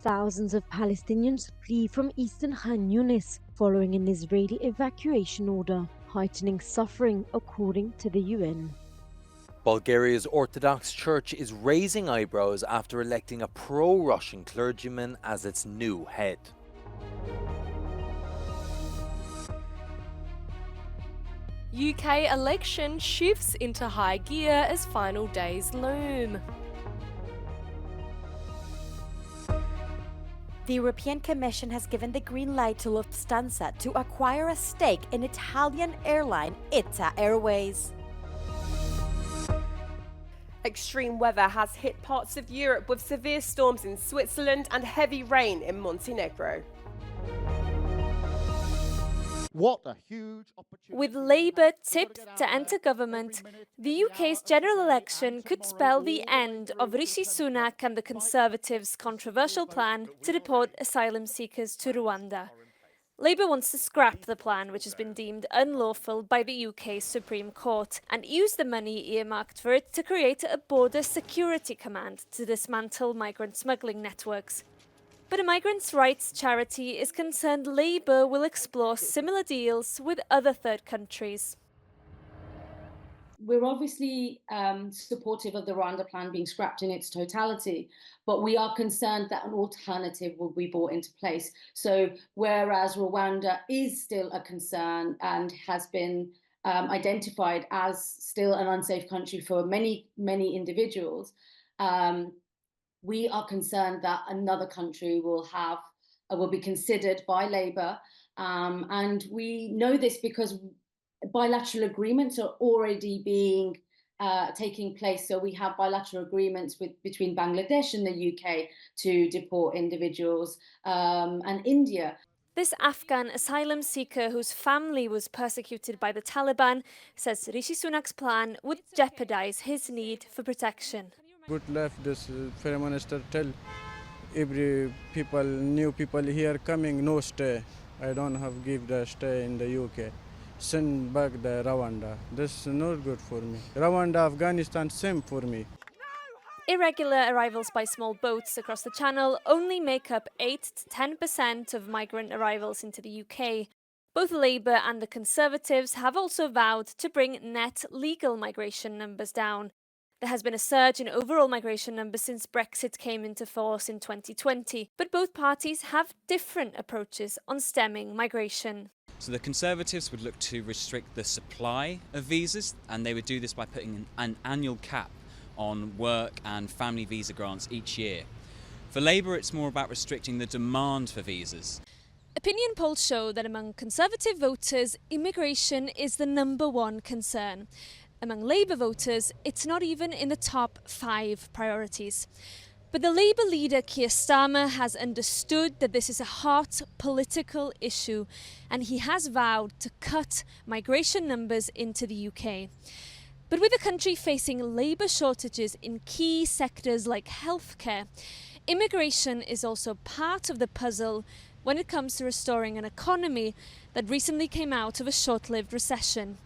Thousands of Palestinians flee from eastern Khan Yunis following an Israeli evacuation order, heightening suffering according to the UN. Bulgaria's Orthodox Church is raising eyebrows after electing a pro-Russian clergyman as its new head. UK election shifts into high gear as final days loom. The European Commission has given the green light to Lufthansa to acquire a stake in Italian airline ITA Airways. Extreme weather has hit parts of Europe with severe storms in Switzerland and heavy rain in Montenegro. What a huge opportunity. With Labour tipped to enter government, the UK's general election could spell the end of Rishi Sunak and the Conservatives' controversial plan to deport asylum seekers to Rwanda. Labour wants to scrap the plan, which has been deemed unlawful by the UK's Supreme Court, and use the money earmarked for it to create a border security command to dismantle migrant smuggling networks. But a migrants' rights charity is concerned Labour will explore similar deals with other third countries. We're obviously supportive of the Rwanda plan being scrapped in its totality, but we are concerned that an alternative will be brought into place. So whereas Rwanda is still a concern and has been identified as still an unsafe country for many, many individuals, we are concerned that another country will be considered by Labour, and we know this because bilateral agreements are already taking place. So we have bilateral agreements between Bangladesh and the UK to deport individuals, and India. This Afghan asylum seeker whose family was persecuted by the Taliban says Rishi Sunak's plan would jeopardise his need for protection. Good left this Prime Minister tell every people, new people here coming, no stay. I don't have give the stay in the UK. Send back the Rwanda. This is not good for me. Rwanda, Afghanistan, same for me. Irregular arrivals by small boats across the Channel only make up 8 to 10% of migrant arrivals into the UK. Both Labour and the Conservatives have also vowed to bring net legal migration numbers down. There has been a surge in overall migration numbers since Brexit came into force in 2020, but both parties have different approaches on stemming migration. So the Conservatives would look to restrict the supply of visas, and they would do this by putting an annual cap on work and family visa grants each year. For Labour, it's more about restricting the demand for visas. Opinion polls show that among Conservative voters, immigration is the #1 concern. Among Labour voters, it's not even in the top 5 priorities. But the Labour leader Keir Starmer has understood that this is a hot political issue, and he has vowed to cut migration numbers into the UK. But with the country facing labour shortages in key sectors like healthcare, immigration is also part of the puzzle when it comes to restoring an economy that recently came out of a short-lived recession.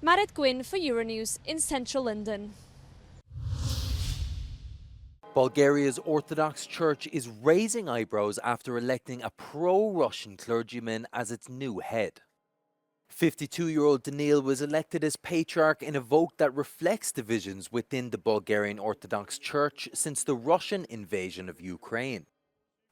Marit Gwynn for Euronews in central London. Bulgaria's Orthodox Church is raising eyebrows after electing a pro-Russian clergyman as its new head. 52-year-old Daniil was elected as patriarch in a vote that reflects divisions within the Bulgarian Orthodox Church since the Russian invasion of Ukraine.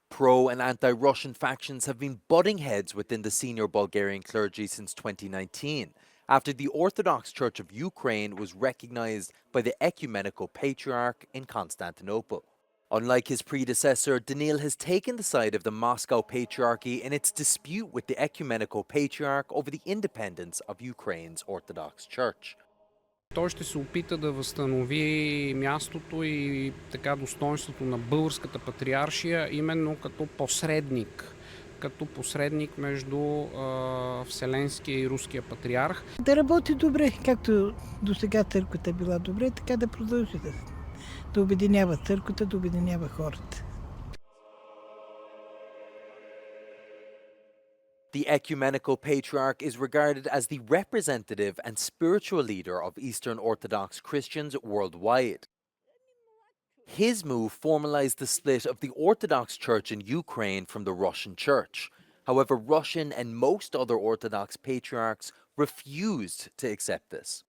Pro- and anti-Russian factions have been butting heads within the senior Bulgarian clergy since 2019, after the Orthodox Church of Ukraine was recognized by the Ecumenical Patriarch in Constantinople. Unlike his predecessor, Daniil has taken the side of the Moscow Patriarchy in its dispute with the Ecumenical Patriarch over the independence of Ukraine's Orthodox Church. Той ще се опита да възстанови мястото и така достоинството на българската патриаршия, именно като посредник между Вселенския и Руския патриарх. Да работи добре, както до сега църквата била добре, така да продължи да обединява църквата, да обединява хората. The Ecumenical Patriarch is regarded as the representative and spiritual leader of Eastern Orthodox Christians worldwide. His move formalized the split of the Orthodox Church in Ukraine from the Russian Church. However, Russian and most other Orthodox patriarchs refused to accept this.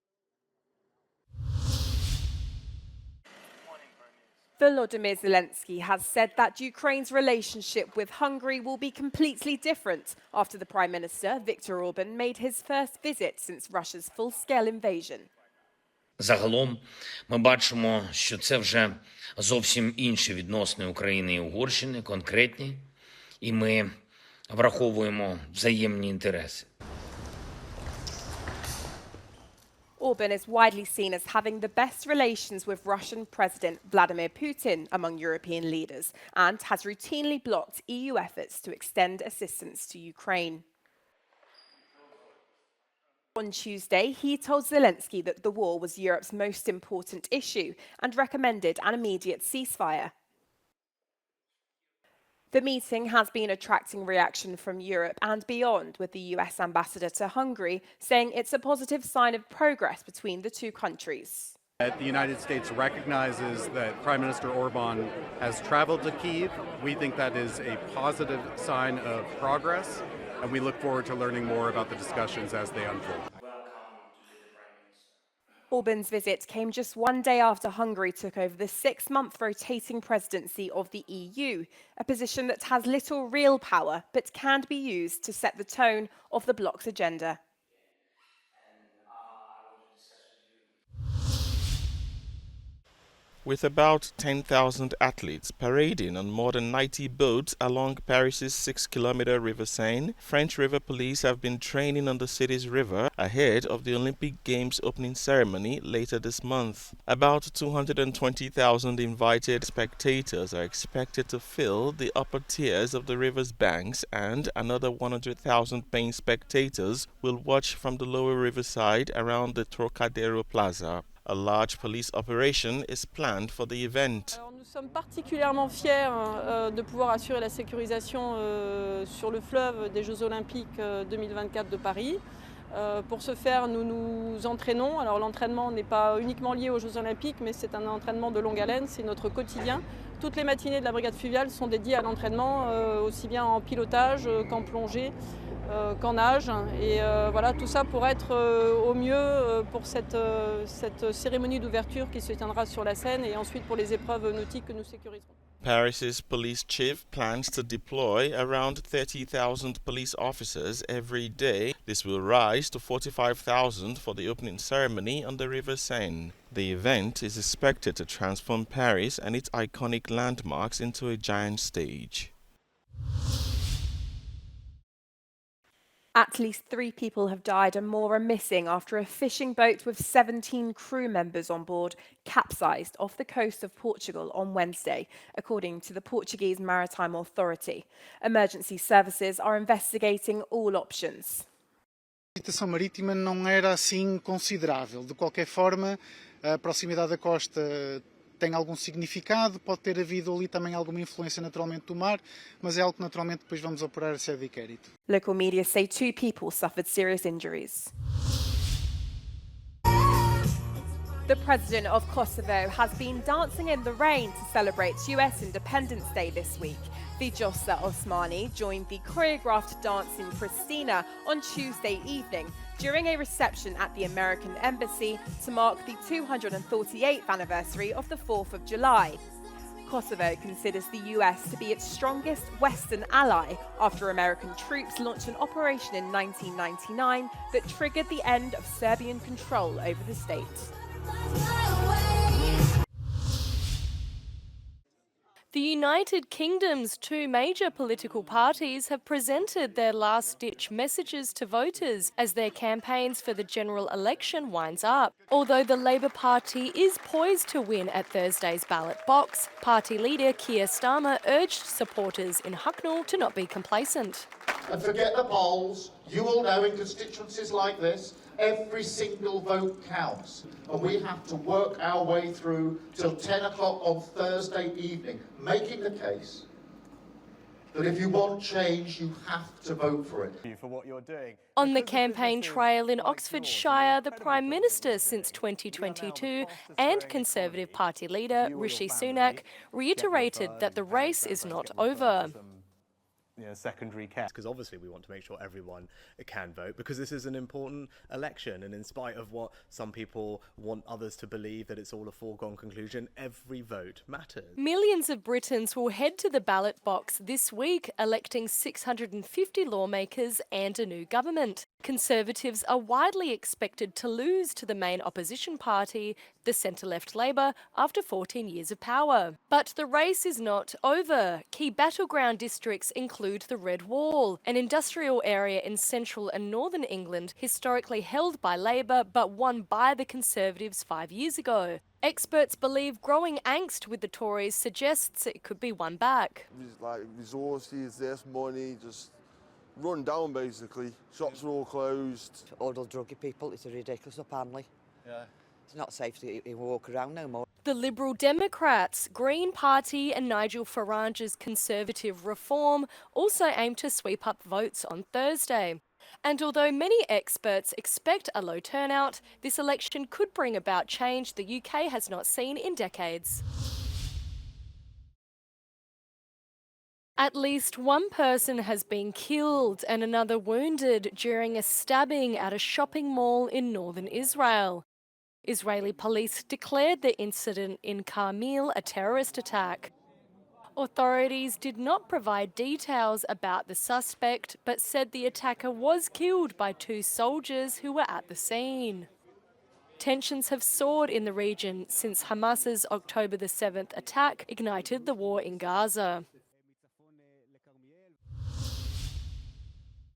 Volodymyr Zelensky has said that Ukraine's relationship with Hungary will be completely different after the Prime Minister, Viktor Orbán, made his first visit since Russia's full-scale invasion. Загалом ми бачимо, що це вже зовсім інші відносини України і Угорщини, конкретні, і ми враховуємо взаємні інтереси. Orbán is widely seen as having the best relations with Russian President Vladimir Putin among European leaders and has routinely blocked EU efforts to extend assistance to Ukraine. On Tuesday, he told Zelensky that the war was Europe's most important issue and recommended an immediate ceasefire. The meeting has been attracting reaction from Europe and beyond, with the US ambassador to Hungary saying it's a positive sign of progress between the two countries. The United States recognizes that Prime Minister Orbán has traveled to Kyiv. We think that is a positive sign of progress, and we look forward to learning more about the discussions as they unfold. Orbán's visit came just one day after Hungary took over the 6-month rotating presidency of the EU, a position that has little real power but can be used to set the tone of the bloc's agenda. With about 10,000 athletes parading on more than 90 boats along Paris's 6-kilometer River Seine, French river police have been training on the city's river ahead of the Olympic Games opening ceremony later this month. About 220,000 invited spectators are expected to fill the upper tiers of the river's banks, and another 100,000 paying spectators will watch from the lower riverside around the Trocadero Plaza. A large police operation is planned for the event. Nous sommes particulièrement fiers de pouvoir assurer la sécurisation sur le fleuve des Jeux Olympiques 2024 de Paris. Pour ce faire, nous nous entraînons. Alors l'entraînement n'est pas uniquement lié aux Jeux Olympiques, mais c'est un entraînement de longue haleine, c'est notre quotidien. Toutes les matinées de la brigade fluviale sont dédiées à l'entraînement, aussi bien en pilotage qu'en plongée, qu'en nage. Et voilà, tout ça pour être au mieux pour cette cérémonie d'ouverture qui se tiendra sur la Seine et ensuite pour les épreuves nautiques que nous sécuriserons. Paris's police chief plans to deploy around 30,000 police officers every day. This will rise to 45,000 for the opening ceremony on the River Seine. The event is expected to transform Paris and its iconic landmarks into a giant stage. At least 3 people have died and more are missing after a fishing boat with 17 crew members on board capsized off the coast of Portugal on Wednesday, according to the Portuguese Maritime Authority. Emergency services are investigating all options. A agitação marítima não era assim considerável. De qualquer forma, a proximidade da costa tem algum significado, pode ter havido ali também alguma influência naturalmente do mar, mas é algo que naturalmente depois vamos apurar a sede de inquérito. Local media say 2 people suffered serious injuries. The president of Kosovo has been dancing in the rain to celebrate US Independence Day this week. Vjosa Osmani joined the choreographed dance in Pristina on Tuesday evening during a reception at the American Embassy to mark the 248th anniversary of the 4th of July. Kosovo considers the US to be its strongest Western ally after American troops launched an operation in 1999 that triggered the end of Serbian control over the state. The United Kingdom's 2 major political parties have presented their last-ditch messages to voters as their campaigns for the general election winds up. Although the Labour Party is poised to win at Thursday's ballot box, party leader Keir Starmer urged supporters in Hucknall to not be complacent. And forget the polls. You all know in constituencies like this, every single vote counts. And we have to work our way through till 10 o'clock on Thursday evening, making the case that if you want change, you have to vote for it. For what you're doing. On the campaign trail in Oxfordshire, the Prime Minister since 2022 and Conservative Party leader Rishi Sunak reiterated that the race is not over. Secondary care, because obviously we want to make sure everyone can vote, because this is an important election, and in spite of what some people want others to believe, that it's all a foregone conclusion, every vote matters. Millions of Britons will head to the ballot box this week, electing 650 lawmakers and a new government. Conservatives are widely expected to lose to the main opposition party, the centre-left Labor, after 14 years of power. But the race is not over. Key battleground districts include the Red Wall, an industrial area in central and northern England historically held by Labor but won by the Conservatives 5 years ago. Experts believe growing angst with the Tories suggests it could be won back. Like resources, there's money, just run down basically. Shops are all closed. All the druggy people, it's ridiculous apparently. Yeah. It's not safe to walk around no more. The Liberal Democrats, Green Party and Nigel Farage's Conservative Reform also aim to sweep up votes on Thursday. And although many experts expect a low turnout, this election could bring about change the UK has not seen in decades. At least one person has been killed and another wounded during a stabbing at a shopping mall in northern Israel. Israeli police declared the incident in Carmel a terrorist attack. Authorities did not provide details about the suspect, but said the attacker was killed by 2 soldiers who were at the scene. Tensions have soared in the region since Hamas's October the 7th attack ignited the war in Gaza.